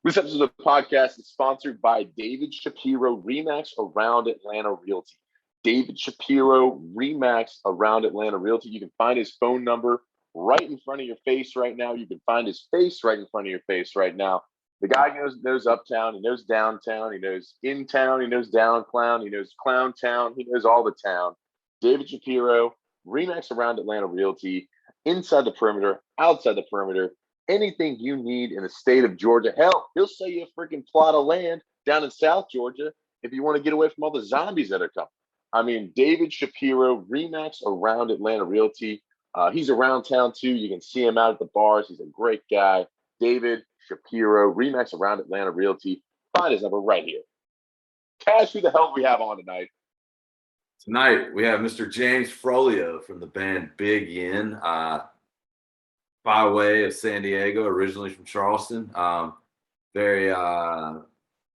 This episode of the podcast is sponsored by David Shapiro Remax Around Atlanta Realty. David Shapiro Remax Around Atlanta Realty. You can find his phone number right in front of your face right now. You can find his face right in front of your face right now. The guy knows uptown, he knows downtown, he knows in town, he knows down clown, he knows clown town, he knows all the town. David Shapiro, Remax Around Atlanta Realty, inside the perimeter, outside the perimeter, anything you need in the state of Georgia. Hell, he'll sell you a freaking plot of land down in South Georgia if you want to get away from all the zombies that are coming. I mean, David Shapiro, Remax Around Atlanta Realty. He's around town too. You can see him out at the bars. He's a great guy. David Shapiro, Remax Around Atlanta Realty. Find his number right here. Tash, who the hell do we have on tonight? Tonight we have Mr. James Frolio from the band Big Yen, by way of San Diego, originally from Charleston. Very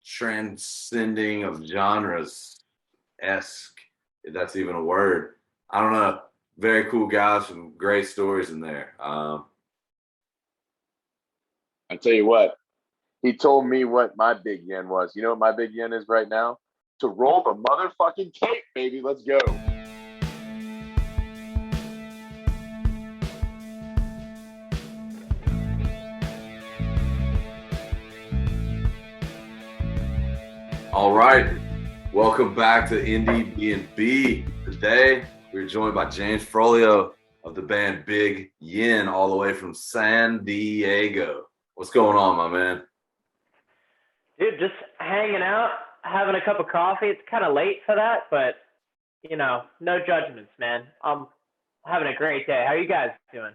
transcending of genres-esque, if that's even a word. I don't know. Very cool guys, some great stories in there. I tell you what, he told me what my big yen was. You know what my big yen is right now? To roll the motherfucking tape, baby. Let's go. All right. Welcome back to Indiebnb. Today, we're joined by James Frolio of the band Big Yen, all the way from San Diego. What's going on, my man? Dude, just hanging out, having a cup of coffee. It's kind of late for that, but, no judgments, man. I'm having a great day. How are you guys doing?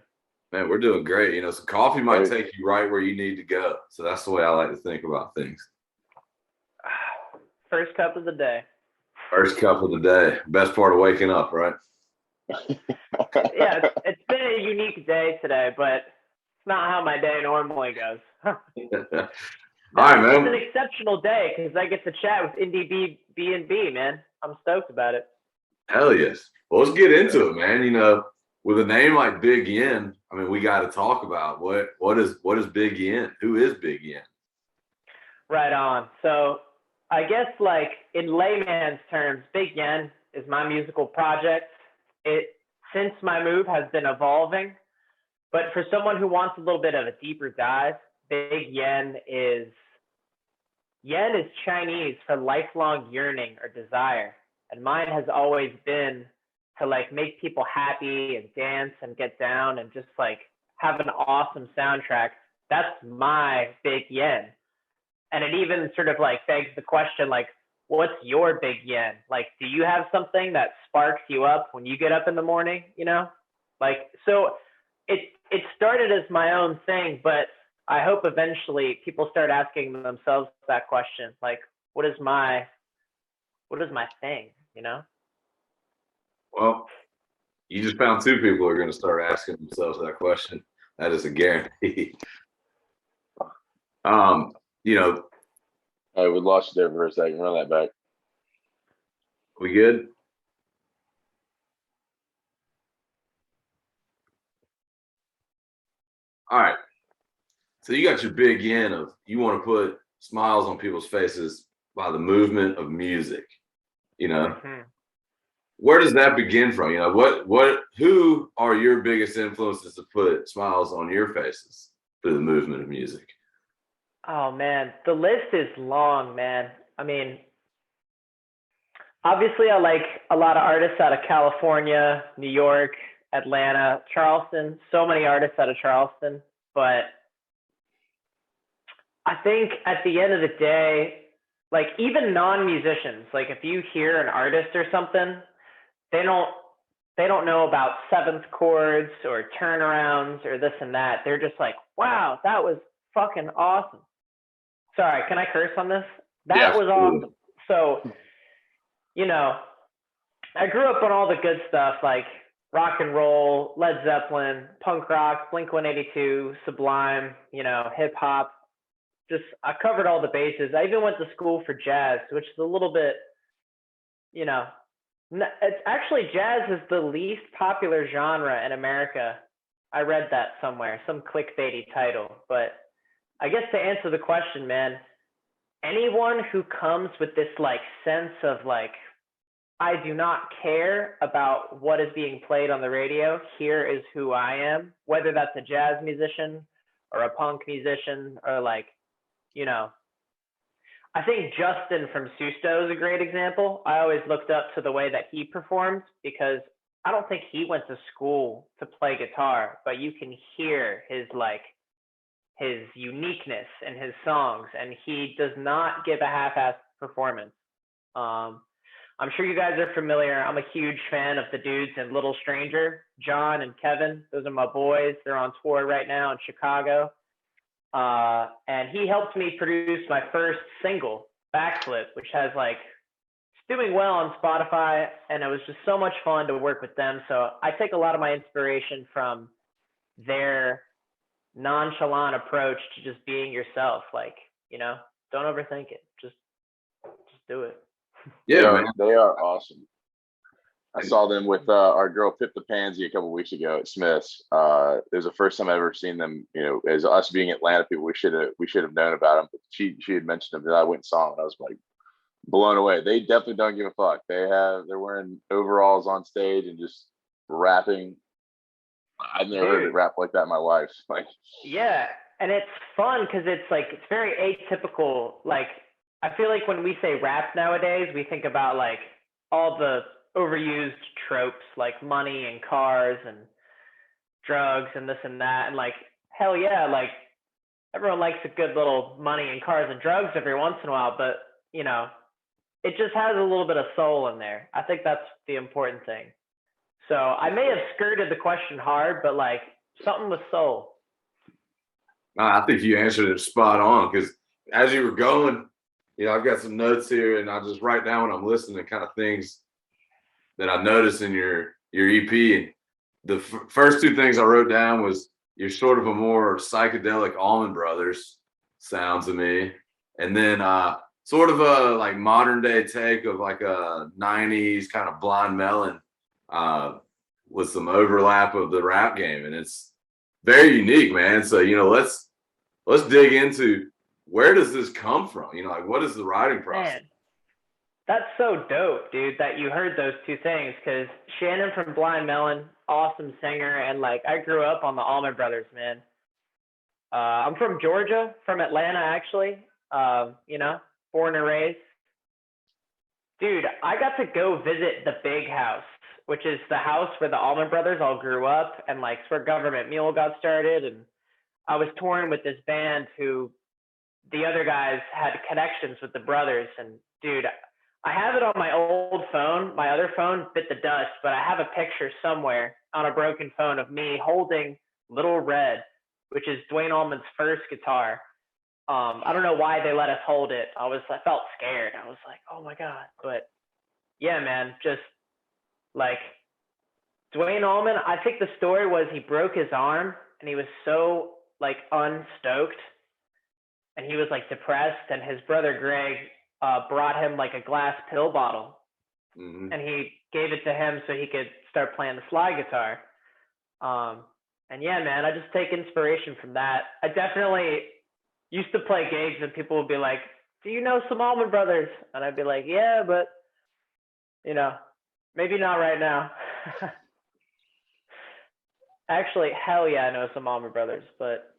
Man, we're doing great. Some coffee might take you right where you need to go. So that's the way I like to think about things. First cup of the day. First cup of the day. Best part of waking up, right? Yeah, it's been a unique day today, but it's not how my day normally goes. All right, man. It's an exceptional day because I get to chat with Indiebnb, man. I'm stoked about it. Hell yes. Well, let's get into it, man. With a name like Big Yen, I mean, we got to talk about what is Big Yen? Who is Big Yen? Right on. So I guess like in layman's terms, Big Yen is my musical project. It, since my move, has been evolving. But for someone who wants a little bit of a deeper dive, Big Yen is Chinese for lifelong yearning or desire. And mine has always been to like make people happy and dance and get down and just like have an awesome soundtrack. That's my Big Yen. And it even sort of like begs the question, like, what's your big yen? Like, do you have something that sparks you up when you get up in the morning, Like, so it started as my own thing, but I hope eventually people start asking themselves that question, like, what is my thing, Well, you just found two people who are going to start asking themselves that question. That is a guarantee. Hey, we lost you there for a second. Run that back. We good? All right. So you got your big yen of you want to put smiles on people's faces by the movement of music. Mm-hmm. Where does that begin from? Who are your biggest influences to put smiles on your faces through the movement of music? Oh, man, the list is long, man. I mean, obviously, I like a lot of artists out of California, New York, Atlanta, Charleston, so many artists out of Charleston. But I think at the end of the day, like even non-musicians, like if you hear an artist or something, they don't know about seventh chords or turnarounds or this and that. They're just like, wow, that was fucking awesome. Sorry, can I curse on this? That was awesome. So, I grew up on all the good stuff like rock and roll, Led Zeppelin, punk rock, Blink-182, Sublime, hip hop. Just I covered all the bases. I even went to school for jazz, which is a little bit, it's actually jazz is the least popular genre in America. I read that somewhere, some clickbaity title, but I guess to answer the question, man, anyone who comes with this like sense of like, I do not care about what is being played on the radio. Here is who I am, whether that's a jazz musician or a punk musician or like, you know, I think Justin from Susto is a great example. I always looked up to the way that he performed because I don't think he went to school to play guitar, but you can hear his uniqueness in his songs, and he does not give a half-assed performance. I'm sure you guys are familiar. I'm a huge fan of the dudes in Little Stranger, John and Kevin. Those are my boys. They're on tour right now in Chicago. And he helped me produce my first single, Backflip, which has like, it's doing well on Spotify. And it was just so much fun to work with them. So I take a lot of my inspiration from their nonchalant approach to just being yourself. Like, you know, don't overthink it. Just do it. Yeah, they are awesome. I saw them with our girl Pip the Pansy a couple weeks ago at Smith's. It was the first time I've ever seen them. You know, as us being Atlanta people, we should have known about them. But she had mentioned them, and I went and saw them, and I was like blown away. They definitely don't give a fuck. They're wearing overalls on stage and just rapping. I've never heard it rap like that in my life. Like, yeah, and it's fun because it's like it's very atypical. Like, I feel like when we say rap nowadays, we think about like all the overused tropes like money and cars and drugs and this and that. And like, hell yeah, like everyone likes a good little money and cars and drugs every once in a while, but you know, it just has a little bit of soul in there. I think that's the important thing. So I may have skirted the question hard, but like something with soul. I think you answered it spot on because as you were going, you know, I've got some notes here and I just write down when I'm listening kind of things that I noticed in your EP. And the first two things I wrote down was you're sort of a more psychedelic Allman Brothers sound to me. And then sort of a like modern day take of like a 90s kind of Blind Melon with some overlap of the rap game. And it's very unique, man. So, you know, let's dig into where does this come from? You know, like what is the writing process? Man, that's so dope, dude, that you heard those two things because Shannon from Blind Melon, awesome singer. And like, I grew up on the Allman Brothers, man. I'm from Georgia, from Atlanta, actually, you know, born and raised. Dude, I got to go visit the Big House, which is the house where the Allman Brothers all grew up and like it's where Government Mule got started. And I was touring with this band who the other guys had connections with the brothers. And dude, I have it on my old phone. My other phone bit the dust, but I have a picture somewhere on a broken phone of me holding Little Red, which is Dwayne Allman's first guitar. I don't know why they let us hold it. I felt scared. I was like, oh my God. But yeah, man, just like Dwayne Allman, I think the story was he broke his arm and he was so like unstoked and he was like depressed, and his brother Greg brought him like a glass pill bottle, and he gave it to him so he could start playing the slide guitar. And yeah, man, I just take inspiration from that. I definitely used to play gigs and people would be like, do you know some Allman Brothers? And I'd be like, yeah, but you know, maybe not right now. Actually, hell yeah, I know some Allman Brothers, but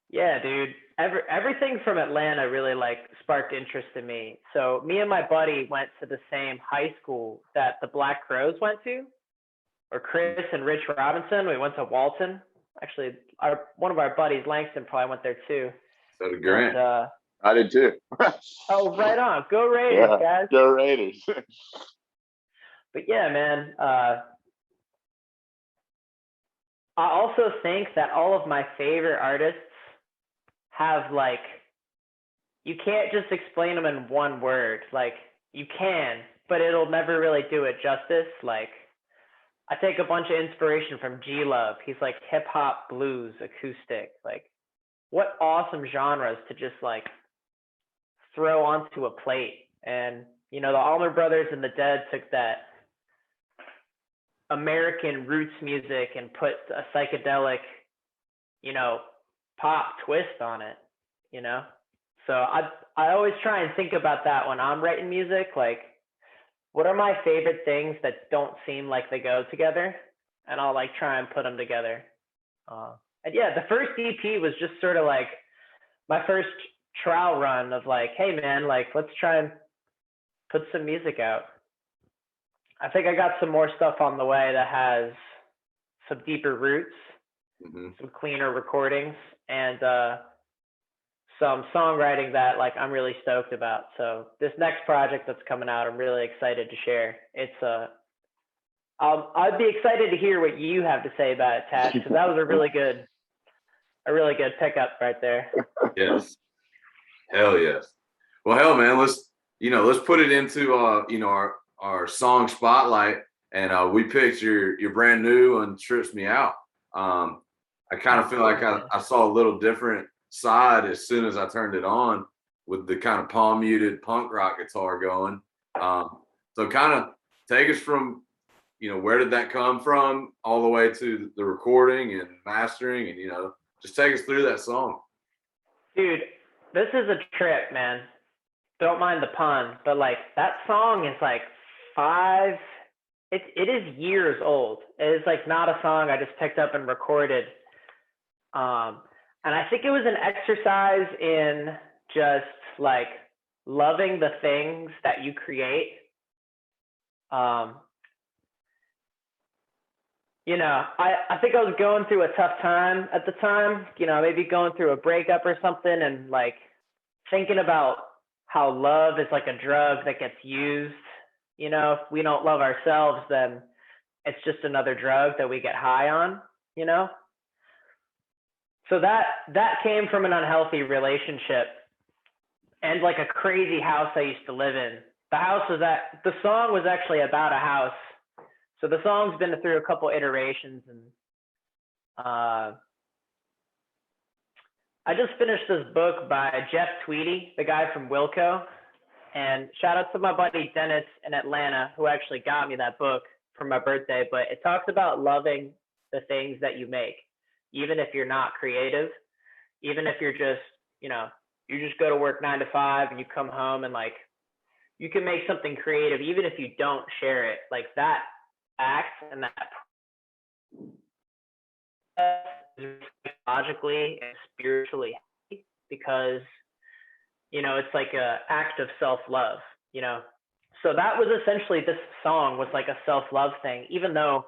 yeah, dude, everything from Atlanta really like sparked interest in me. So me and my buddy went to the same high school that the Black Crowes went to, or Chris and Rich Robinson. We went to Walton. Actually, one of our buddies, Langston, probably went there too. So did Grant. And, I did too. Oh, right on. Go Raiders, guys. Go Raiders. But yeah, man, I also think that all of my favorite artists have like, you can't just explain them in one word. Like you can, but it'll never really do it justice. Like I take a bunch of inspiration from G-Love. He's like hip hop, blues, acoustic. Like what awesome genres to just like throw onto a plate. And, you know, the Allman Brothers and the Dead took that American roots music and put a psychedelic, you know, pop twist on it. you know? So I always try and think about that when I'm writing music, like what are my favorite things that don't seem like they go together, and I'll like try and put them together. And yeah, the first EP was just sort of like my first trial run of like, hey man, like let's try and put some music out. I think I got some more stuff on the way that has some deeper roots, some cleaner recordings, and some songwriting that like I'm really stoked about. So this next project that's coming out, I'm really excited to share. It's I'd be excited to hear what you have to say about it, Tash, because that was a really good pickup right there. Yes. Hell yes. Well, hell, man, let's put it into our song spotlight, and we picked your brand new one, Trips Me Out. I kind of feel like I saw a little different side as soon as I turned it on with the kind of palm muted punk rock guitar going. So kind of take us from, where did that come from all the way to the recording and mastering, and, just take us through that song. Dude, this is a trip, man. Don't mind the pun, but like that song is like it is years old. It is like not a song I just picked up and recorded. And I think it was an exercise in just like loving the things that you create. I think I was going through a tough time at the time, maybe going through a breakup or something, and like thinking about how love is like a drug that gets used. If we don't love ourselves, then it's just another drug that we get high on, So that came from an unhealthy relationship and like a crazy house I used to live in. The song was actually about a house. So the song's been through a couple iterations, and I just finished this book by Jeff Tweedy, the guy from Wilco. And shout out to my buddy Dennis in Atlanta, who actually got me that book for my birthday. But it talks about loving the things that you make, even if you're not creative, even if you're just, you just go to work 9 to 5 and you come home and like, you can make something creative, even if you don't share it. Like that act and that logically and spiritually healthy, because it's like a act of self-love, so that was essentially, this song was like a self-love thing. Even though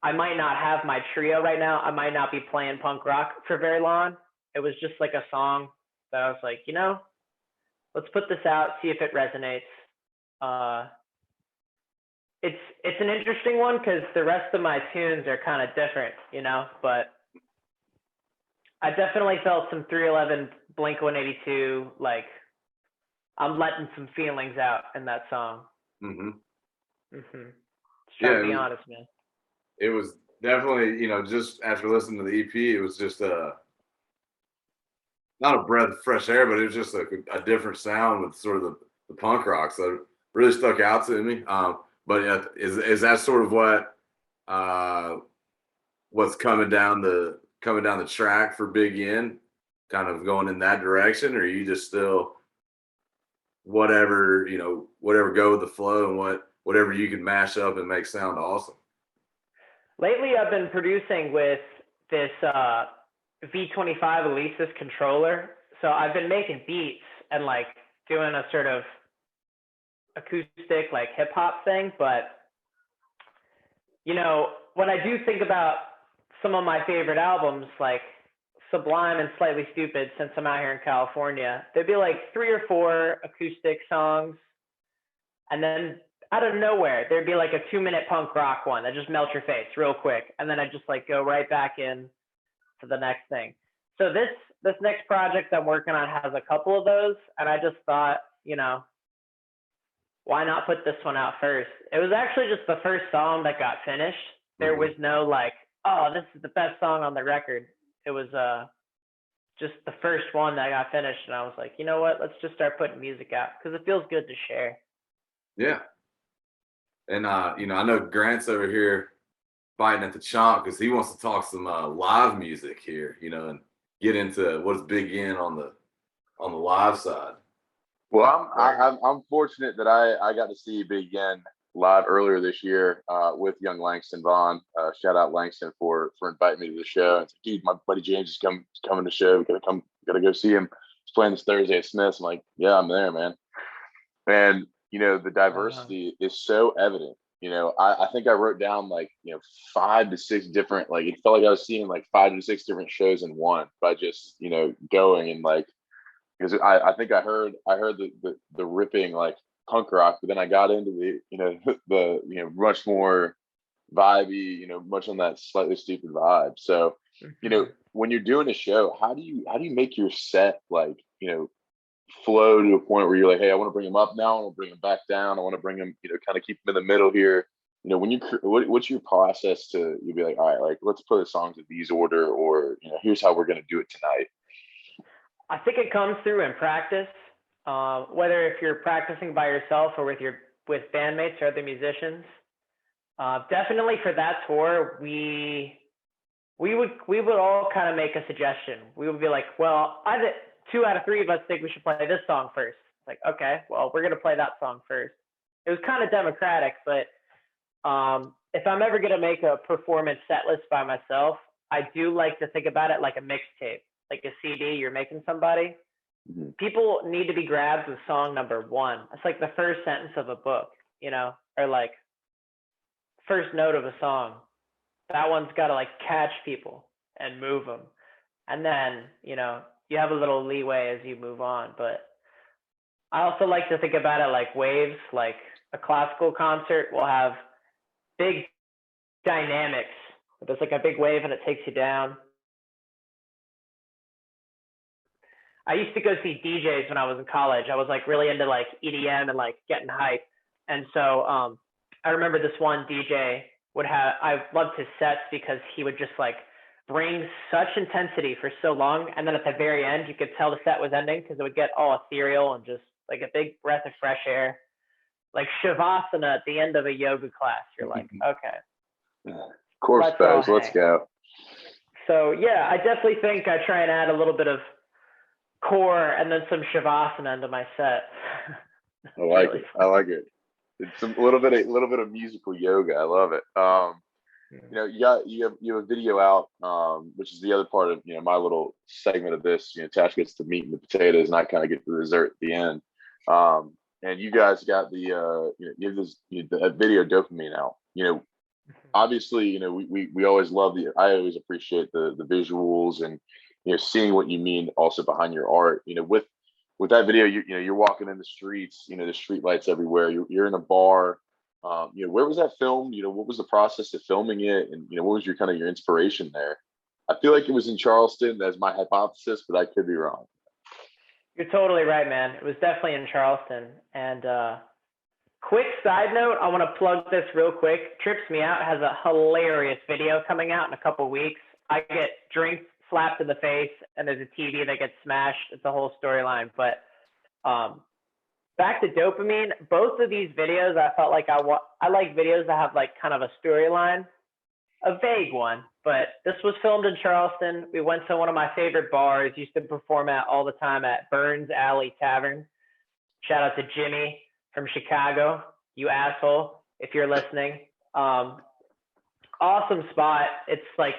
I might not have my trio right now, I might not be playing punk rock for very long, it was just like a song that I was like, let's put this out, see if it resonates. It's an interesting one because the rest of my tunes are kind of different, but I definitely felt some 311 Blink-182, like I'm letting some feelings out in that song. Just trying to be honest, man. It was definitely, just after listening to the EP, it was just not a breath of fresh air, but it was just a different sound with sort of the punk rock. So it really stuck out to me. But yeah, is that sort of what's coming down the track for Big Yen, kind of going in that direction, or are you just still whatever go with the flow and whatever you can mash up and make sound awesome? Lately, I've been producing with this V25 Alesis controller. So I've been making beats and like doing a sort of acoustic like hip hop thing. But, when I do think about some of my favorite albums, like Sublime and Slightly Stupid, since I'm out here in California, there'd be like 3 or 4 acoustic songs. And then out of nowhere, there'd be like a 2-minute punk rock one that just melts your face real quick. And then I just like go right back in to the next thing. So this next project I'm working on has a couple of those. And I just thought, why not put this one out first? It was actually just the first song that got finished. There was no like, oh, this is the best song on the record. It was just the first one that got finished. And I was like, you know what? Let's just start putting music out because it feels good to share. Yeah. And, I know Grant's over here biting at the chomp because he wants to talk some live music here, and get into what's Big Yen on on the live side? Well, I'm fortunate that I got to see Big Yen live earlier this year with young Langston Vaughn. Shout out Langston for inviting me to the show. And dude, my buddy James is coming to the show. We gotta go see him. He's playing this Thursday at Smith's. I'm like, yeah, I'm there, man. And the diversity is so evident. I think I wrote down like 5 to 6 different, like it felt like I was seeing like 5 to 6 different shows in one by just going and like, because I think I heard the ripping like punk rock, but then I got into the much more vibey, much on that slightly stupid vibe. So when you're doing a show, how do you make your set like flow to a point where you're like, hey, I want to bring him up now, I want to bring him back down, I want to bring him kind of keep him in the middle here. When what's your process to you'll be like, all right, like let's put the songs in these order, or here's how we're going to do it tonight. I think it comes through in practice, whether if you're practicing by yourself or with bandmates or other musicians. Definitely for that tour, we would all kind of make a suggestion. We would be like, well, 2 out of 3 of us think we should play this song first. Like, okay, well, we're going to play that song first. It was kind of democratic, but if I'm ever going to make a performance set list by myself, I do like to think about it like a mixtape, like a CD you're making somebody. Mm-hmm. People need to be grabbed with song number 1. It's like the first sentence of a book, or like first note of a song. That one's got to like catch people and move them. And then, you have a little leeway as you move on. But I also like to think about it like waves, like a classical concert will have big dynamics. There's like a big wave and it takes you down. I used to go see DJs when I was in college. I was like really into like EDM and like getting hype. And so I remember this one DJ I loved his sets because he would just like bring such intensity for so long. And then at the very end, you could tell the set was ending because it would get all ethereal and just like a big breath of fresh air. Like Shavasana at the end of a yoga class. You're like, okay. Corpse pose, let's go. So yeah, I definitely think I try and add a little bit of core and then some Shavasana into my set. I like it. I like it. It's a little bit of musical yoga. I love it. You have a video out, which is the other part of my little segment of this. Tash gets the meat and the potatoes, and I kind of get the dessert at the end. And you guys got the you have this video Dopamine out. Obviously, we always love I always appreciate the visuals and seeing what you mean also behind your art. With that video, you're walking in the streets, the street lights everywhere. You're in a bar. Where was that filmed? What was the process of filming it? And, what was your inspiration there? I feel like it was in Charleston. That's my hypothesis, but I could be wrong. You're totally right, man. It was definitely in Charleston. And quick side note, I want to plug this real quick. Trips Me Out has a hilarious video coming out in a couple weeks. I get drinks slapped in the face and there's a TV that gets smashed. It's a whole storyline. But back to Dopamine, both of these videos, I felt like I like videos that have like kind of a storyline, a vague one, but this was filmed in Charleston. We went to one of my favorite bars, used to perform at all the time at Burns Alley Tavern. Shout out to Jimmy from Chicago, you asshole, if you're listening. Awesome spot. It's like,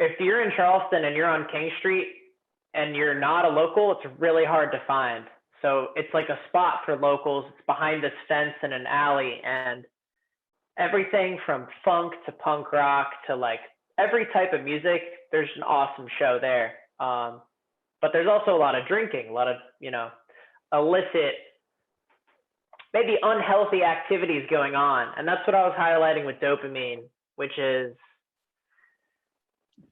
if you're in Charleston and you're on King Street and you're not a local, it's really hard to find. So it's like a spot for locals. It's behind this fence in an alley, and everything from funk to punk rock to like every type of music, there's an awesome show there. But there's also a lot of drinking, a lot of, illicit, maybe unhealthy activities going on. And that's what I was highlighting with Dopamine, which is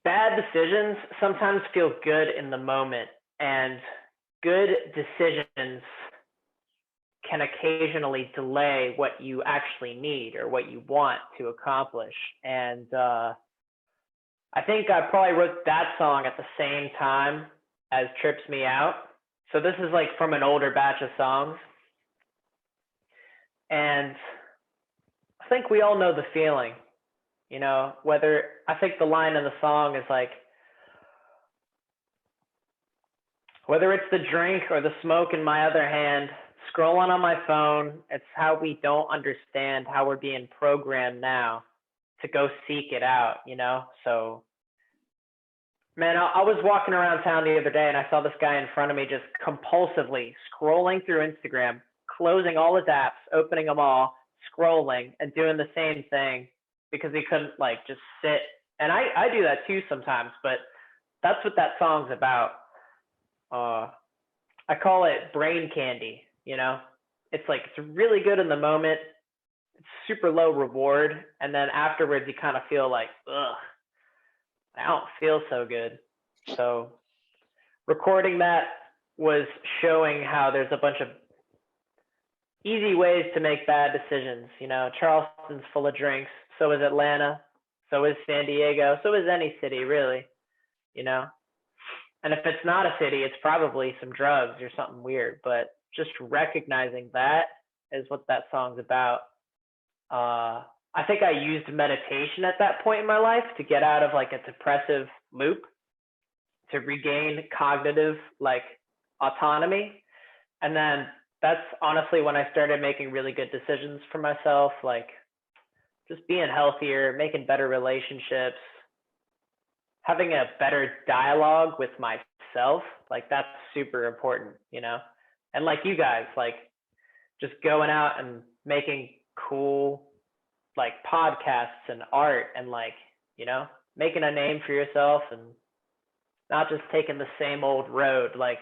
bad decisions sometimes feel good in the moment, and good decisions can occasionally delay what you actually need or what you want to accomplish. And I think I probably wrote that song at the same time as Trips Me Out. So this is like from an older batch of songs. And I think we all know the feeling, I think the line in the song is like, Whether it's the drink or the smoke in my other hand, scrolling on my phone, it's how we don't understand how we're being programmed now to go seek it out, you know? So, man, I was walking around town the other day and I saw this guy in front of me just compulsively scrolling through Instagram, closing all his apps, opening them all, scrolling, and doing the same thing because he couldn't like just sit. And I do that too sometimes, but that's what that song's about. I call it brain candy, you know? It's like it's really good in the moment. It's super low reward. And then afterwards you kind of feel like, ugh, I don't feel so good. So recording that was showing how there's a bunch of easy ways to make bad decisions. You know, Charleston's full of drinks. So is Atlanta. So is San Diego. So is any city, really, you know? And if it's not a city, it's probably some drugs or something weird. But just recognizing that is what that song's about. I think I used meditation at that point in my life to get out of like a depressive loop, to regain cognitive like autonomy. And then that's honestly when I started making really good decisions for myself, like just being healthier, making better relationships, having a better dialogue with myself. Like that's super important, you know? And like you guys, like just going out and making cool like podcasts and art and like, you know, making a name for yourself and not just taking the same old road, like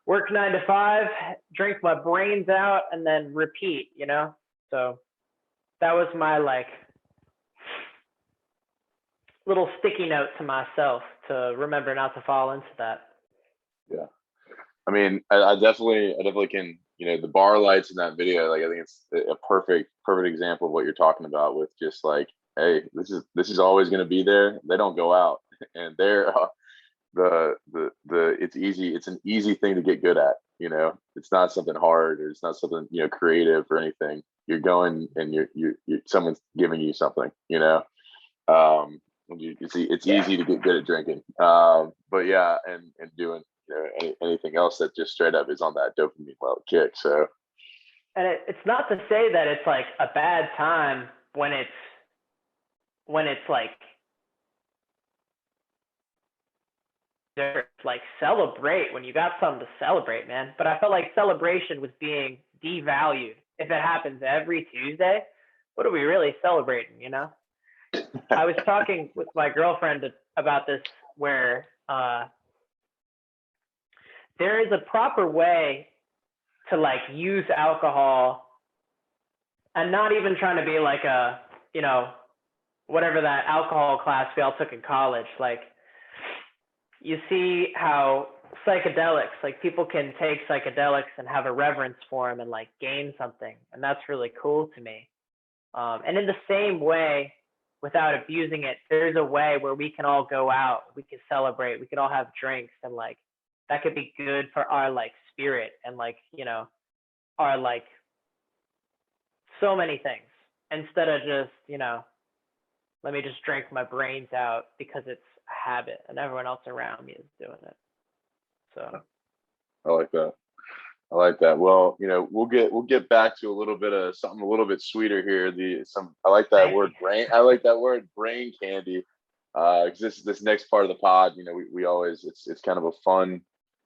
work 9 to 5, drink my brains out and then repeat, you know? So that was my like little sticky note to myself to remember not to fall into that. Yeah. I mean, I definitely can, you know, the bar lights in that video, like I think it's a perfect example of what you're talking about with just like, hey, this is always going to be there. They don't go out, and they're it's easy. It's an easy thing to get good at. You know, it's not something hard or it's not something, you know, creative or anything. You're going and you're someone's giving you something. You know, it's easy to get good at drinking. But yeah, and doing, you know, anything else that just straight up is on that dopamine level kick. So, and it's not to say that it's like a bad time when it's like celebrate when you got something to celebrate, man. But I felt like celebration was being devalued. If it happens every Tuesday, what are we really celebrating, you know? I was talking with my girlfriend about this, where there is a proper way to like use alcohol and not even trying to be like a, you know, whatever that alcohol class we all took in college. Like you see how psychedelics, like people can take psychedelics and have a reverence for them and like gain something. And that's really cool to me. And in the same way, without abusing it, there's a way where we can all go out, we can celebrate, we can all have drinks, and like that could be good for our like spirit and like, you know, our like so many things, instead of just, you know, let me just drink my brains out because it's a habit and everyone else around me is doing it. So I like that. I like that. Well, you know, we'll get back to a little bit of something a little bit sweeter here. I like that word brain. I like that word brain candy. Because this next part of the pod, you know, we always it's kind of a fun,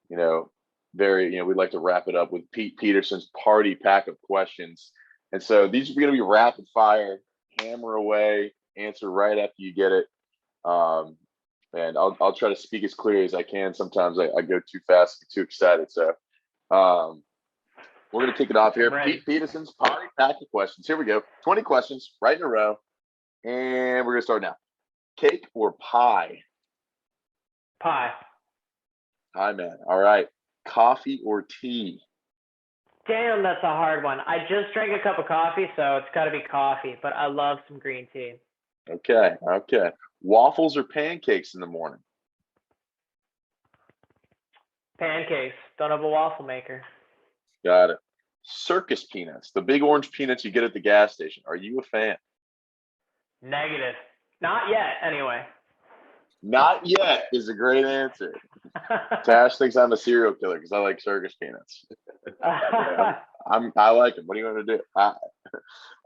you know, very, you know, we'd like to wrap it up with Pete Peterson's party pack of questions. And so these are going to be rapid fire, hammer away, answer right after you get it. And I'll try to speak as clear as I can. Sometimes I go too fast, get too excited. So we're going to kick it off here. Pete Peterson's party pack of questions. Here we go. 20 questions right in a row. And we're going to start now. Cake or pie? Pie. Pie, man. All right. Coffee or tea? Damn, that's a hard one. I just drank a cup of coffee, so it's got to be coffee, but I love some green tea. Okay. Waffles or pancakes in the morning? Pancakes. Don't have a waffle maker. Got it. Circus peanuts, the big orange peanuts you get at the gas station. Are you a fan? Negative. Not yet, anyway. Not yet is a great answer. Tash thinks I'm a serial killer because I like circus peanuts. Yeah, I like them. What do you want to do?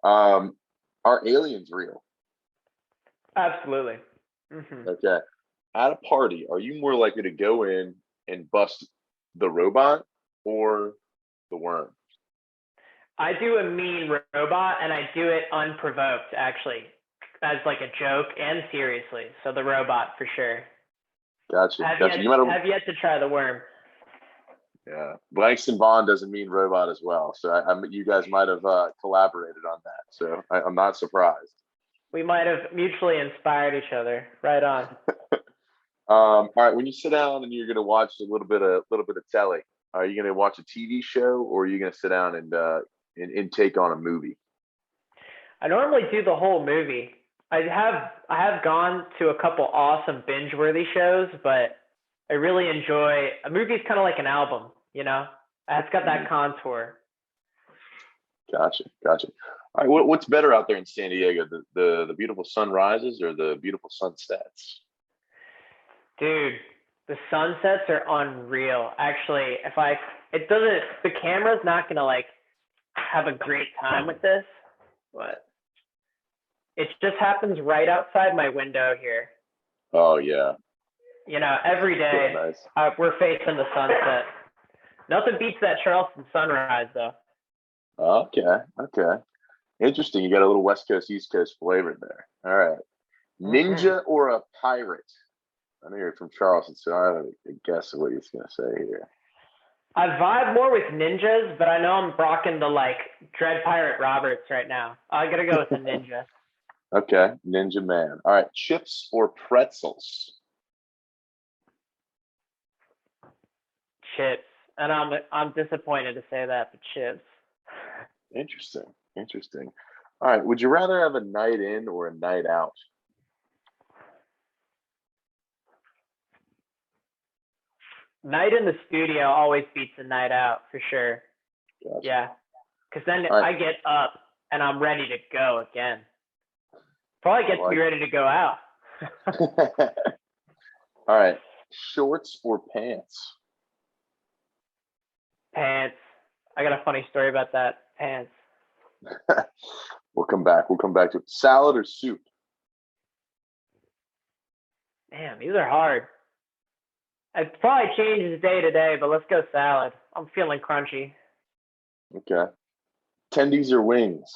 Are aliens real? Absolutely. Mm-hmm. Okay. At a party, are you more likely to go in and bust the robot or the worm? I do a mean robot, and I do it unprovoked, actually, as like a joke and seriously. So the robot for sure. Gotcha. You might Have yet to try the worm. Yeah. Langston Bond doesn't mean robot as well. So you guys might have collaborated on that. So I'm not surprised. We might have mutually inspired each other. Right on. All right. When you sit down and you're going to watch a little bit of telly, are you going to watch a TV show or are you going to sit down and take on a movie? I normally do the whole movie. I have gone to a couple awesome binge-worthy shows, but I really enjoy a movie's kind of like an album, you know? It's got that contour. Gotcha. All right, what's better out there in San Diego, the beautiful sunrises or the beautiful sunsets? Dude, the sunsets are unreal. Actually, the camera's not gonna like have a great time with this, but it just happens right outside my window here. Oh yeah. You know, every day nice. We're facing the sunset. Nothing beats that Charleston sunrise, though. Okay. Interesting. You got a little West Coast, East Coast flavor there. All right. Ninja or a pirate? I know you're from Charleston, so I have a guess of what he's going to say here. I vibe more with ninjas, but I know I'm rocking the like Dread Pirate Roberts right now. I got to go with the ninja. Okay. Ninja man. All right. Chips or pretzels? Chips. And I'm disappointed to say that, but chips. Interesting. All right. Would you rather have a night in or a night out? Night in the studio always beats a night out for sure. Gotcha. Yeah. Because then I get up and I'm ready to go again. Probably gets me ready to go out. All right. Shorts or pants? Pants. I got a funny story about that. Pants. We'll come back to it. Salad or soup? Damn, these are hard. It probably changes day to day, but let's go salad. I'm feeling crunchy. Okay. Tendies or wings?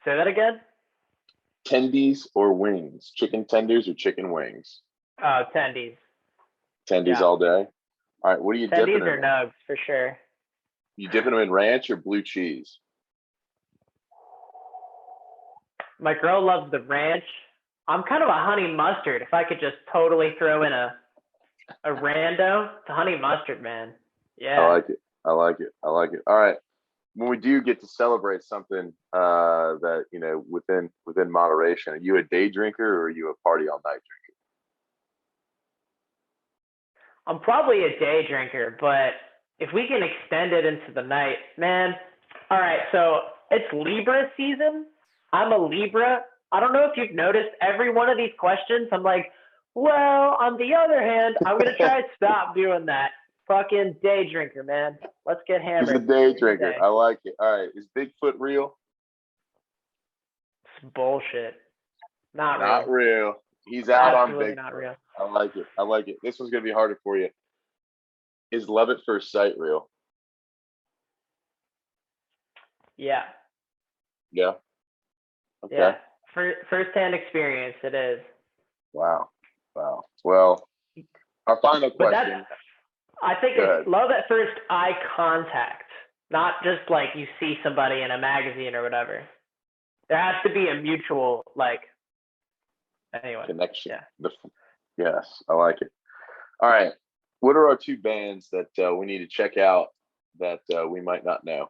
Say that again? Tendies or wings? Chicken tenders or chicken wings? Oh, tendies. Tendies all day? All right, what are you dipping in? Tendies or nugs, for sure. You dipping them in ranch or blue cheese? My girl loves the ranch. I'm kind of a honey mustard. If I could just totally throw in a rando, it's a honey mustard, man. Yeah. I like it. All right. When we do get to celebrate something that, you know, within moderation, are you a day drinker or are you a party all night drinker? I'm probably a day drinker, but if we can extend it into the night, man. All right, so it's Libra season. I'm a Libra. I don't know if you've noticed every one of these questions. I'm like, well, on the other hand, I'm going to try to stop doing that. Fucking day drinker, man. Let's get hammered. He's a day drinker. I like it. All right. Is Bigfoot real? It's bullshit. Not real. He's out Absolutely on Bigfoot. Not real. I like it. This one's going to be harder for you. Is love at first sight real? Yeah. Yeah. Okay. Yeah. First-hand experience, it is. Wow. Well, our final question. I think it's love at first eye contact, not just like you see somebody in a magazine or whatever. There has to be a mutual, anyway. Connection. Yeah. Yes, I like it. All right. What are our two bands that we need to check out that we might not know?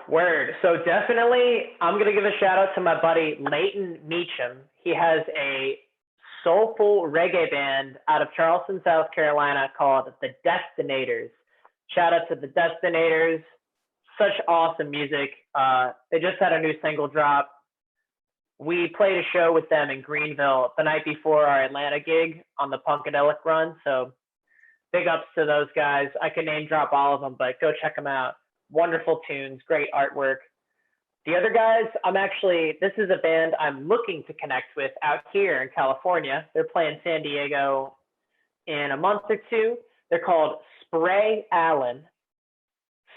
Word. So definitely, I'm going to give a shout out to my buddy Leighton Meacham. He has a soulful reggae band out of Charleston, South Carolina called The Destinators. Shout out to The Destinators. Such awesome music. They just had a new single drop. we played a show with them in Greenville the night before our Atlanta gig on the Punkadelic run. So big ups to those guys. I can name drop all of them, but go check them out. Wonderful tunes, great artwork. The other guys, this is a band I'm looking to connect with out here in California. They're playing San Diego in a month or two. They're called Spray Allen.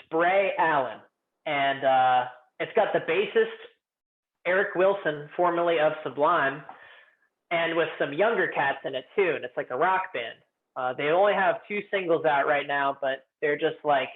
Spray Allen. And it's got the bassist, Eric Wilson, formerly of Sublime, and with some younger cats in it too. And it's like a rock band. They only have 2 singles out right now, but they're just like,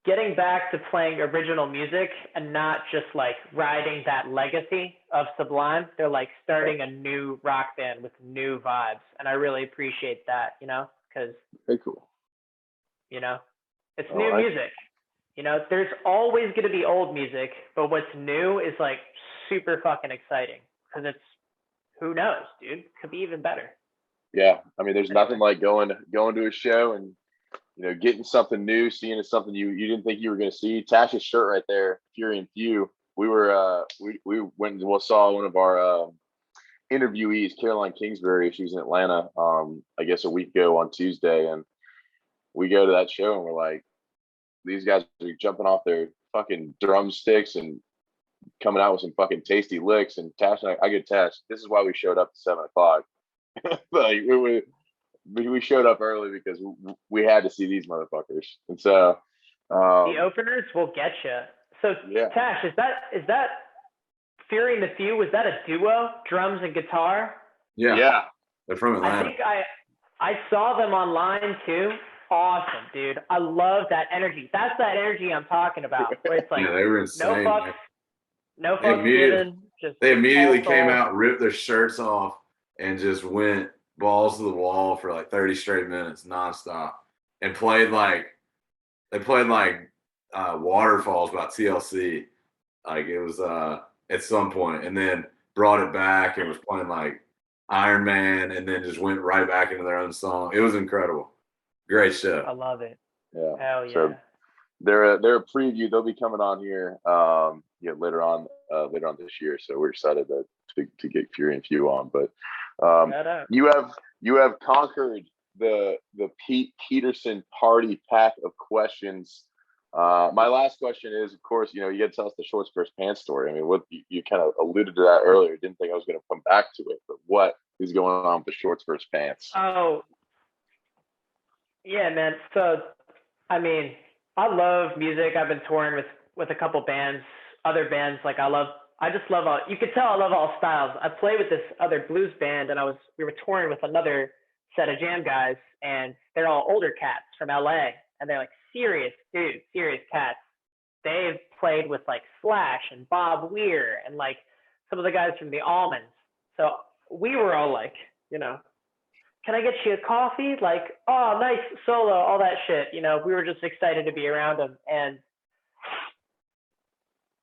getting back to playing original music and not just like riding that legacy of Sublime. They're like starting a new rock band with new vibes. And I really appreciate that, because very cool. It's new music. There's always going to be old music, but what's new is like super fucking exciting because it's, who knows, dude, could be even better. Yeah. I mean, there's nothing like going to a show and, getting something new, seeing something you didn't think you were going to see. Tash's shirt right there, Fury and Few. We were, we went and saw one of our interviewees, Caroline Kingsbury. She's in Atlanta, I guess a week ago on Tuesday. And we go to that show and we're like, these guys are jumping off their fucking drumsticks and coming out with some fucking tasty licks. And Tash and I get Tash, this is why we showed up at 7:00. Like we showed up early because we had to see these motherfuckers. And so the openers will get you. So yeah. Tash, is that Fury and the Few? Was that a duo, drums and guitar? Yeah. They're from Atlanta. I think I saw them online too. Awesome, dude. I love that energy. That's that energy I'm talking about. Where it's like, they were insane. No fucks given. They immediately came out, ripped their shirts off, and just went balls to the wall for like 30 straight minutes nonstop, and played like Waterfalls by TLC. Like it was at some point, and then brought it back and was playing like Iron Man, and then just went right back into their own song. It was incredible. Great show. I love it. Yeah. Hell yeah. So they're a preview. They'll be coming on here later on this year. So we're excited to get Fury and Few on. But you have conquered the Pete Peterson party pack of questions. My last question is, of course, you got to tell us the shorts versus pants story. I mean, what you kind of alluded to that earlier. Didn't think I was going to come back to it, but what is going on with the shorts versus pants? Oh, yeah, man. So, I mean, I love music. I've been touring with a couple bands, other bands. Like I just love you could tell I love all styles. I play with this other blues band, and we were touring with another set of jam guys, and they're all older cats from LA, and they're like serious dudes, serious cats. They've played with like Slash and Bob Weir and like some of the guys from the Almonds. So we were all like, can I get you a coffee? Like, oh, nice solo, all that shit. We were just excited to be around them. And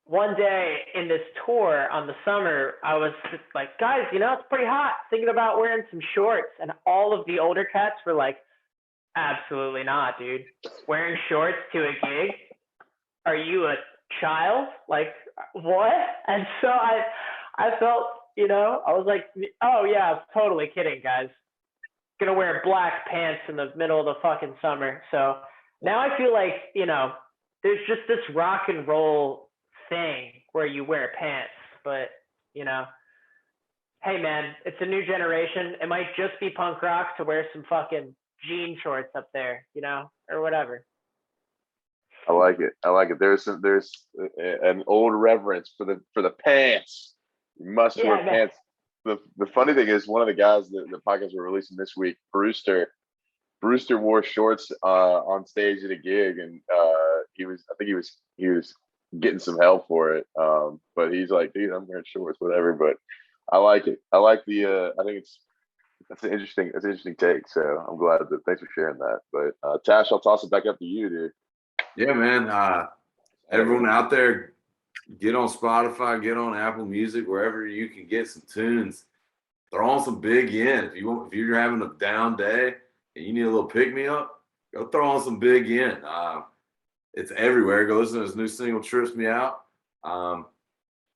one day in this tour on the summer, I was just like, guys, it's pretty hot. Thinking about wearing some shorts. And all of the older cats were like, absolutely not, dude. Wearing shorts to a gig? Are you a child? Like, what? And so I felt, I was like, oh yeah, I'm totally kidding, guys. Gonna wear black pants in the middle of the fucking summer. So now I feel like, there's just this rock and roll thing where you wear pants, but hey man, it's a new generation. It might just be punk rock to wear some fucking jean shorts up there, or whatever. I like it. There's an old reverence for the pants. You must wear pants. The funny thing is, one of the guys that the podcast we're releasing this week, Brewster wore shorts on stage at a gig, and he was getting some help for it. But he's like, dude, I'm wearing shorts, whatever. But I like it. I like I think that's an interesting take. So I'm glad thanks for sharing that. But Tash, I'll toss it back up to you, dude. Yeah, man. Everyone out there, get on Spotify, get on Apple Music, wherever you can get some tunes. Throw on some Big Yen. If you're having a down day and you need a little pick me up, go throw on some Big Yen. It's everywhere. Go listen to his new single, Trips Me Out.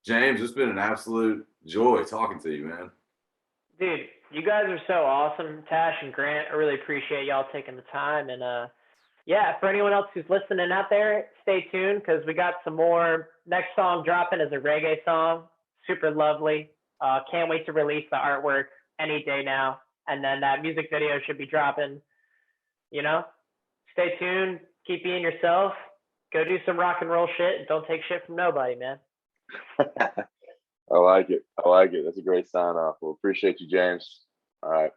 James, it's been an absolute joy talking to you, man. Dude, you guys are so awesome, Tash and Grant. I really appreciate y'all taking the time. And yeah, for anyone else who's listening out there, stay tuned because we got some more. Next song dropping is a reggae song. Super lovely. Can't wait to release the artwork any day now. And then that music video should be dropping. You know, stay tuned. Keep being yourself. Go do some rock and roll shit. And don't take shit from nobody, man. I like it. That's a great sign off. Well, appreciate you, James. All right.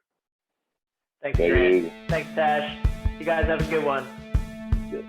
Thanks, Take it Grant. easy. Thanks, Tash. You guys have a good one. Good.